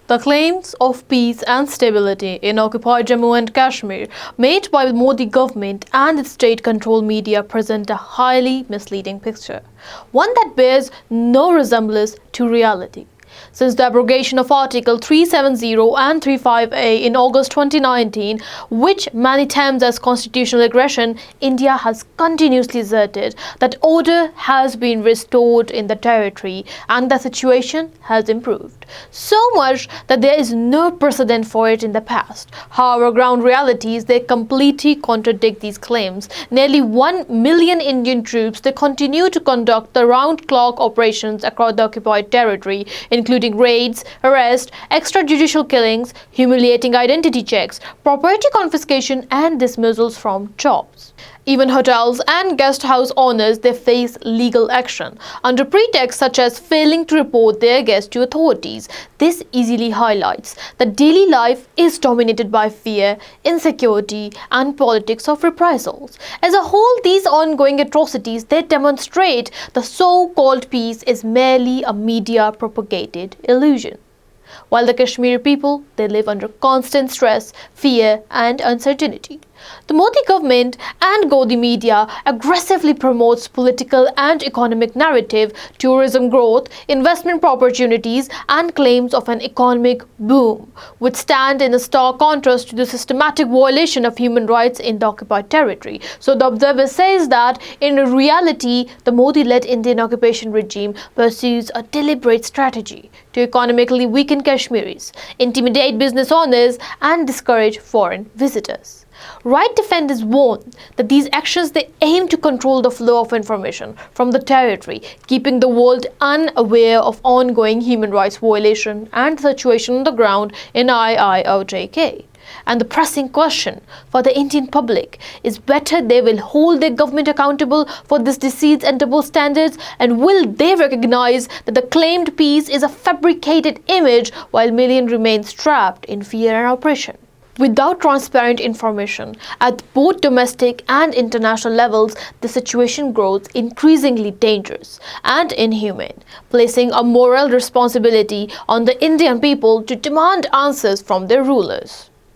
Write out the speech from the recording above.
The claims of peace and stability in occupied Jammu and Kashmir made by the Modi government and its state-controlled media present a highly misleading picture, one that bears no resemblance to reality. Since the abrogation of Article 370 and 35A in August 2019, which many terms as constitutional aggression, India has continuously asserted that order has been restored in the territory and the situation has improved. So much that there is no precedent for it in the past. However, ground realities, they completely contradict these claims. Nearly 1 million Indian troops, they continue to conduct the round-clock operations across the occupied territory, including raids, arrests, extrajudicial killings, humiliating identity checks, property confiscation and dismissals from jobs. Even hotels and guest house owners, they face legal action under pretexts such as failing to report their guests to authorities. This easily highlights that daily life is dominated by fear, insecurity and politics of reprisals. As a whole, these ongoing atrocities, they demonstrate the so-called peace is merely a media-propagated illusion. While the Kashmiri people, they live under constant stress, fear and uncertainty. The Modi government and Godi media aggressively promotes political and economic narrative, tourism growth, investment opportunities and claims of an economic boom, which stand in a stark contrast to the systematic violation of human rights in the occupied territory. So the observer says that in reality, the Modi-led Indian occupation regime pursues a deliberate strategy to economically weaken Kashmiris, intimidate business owners and discourage foreign visitors. Right defenders warn that these actions, they aim to control the flow of information from the territory, keeping the world unaware of ongoing human rights violation and the situation on the ground in IIOJK. And the pressing question for the Indian public is whether they will hold their government accountable for this deceit and double standards, and will they recognize that the claimed peace is a fabricated image while millions remain trapped in fear and oppression. Without transparent information at both domestic and international levels, the situation grows increasingly dangerous and inhumane, placing a moral responsibility on the Indian people to demand answers from their rulers.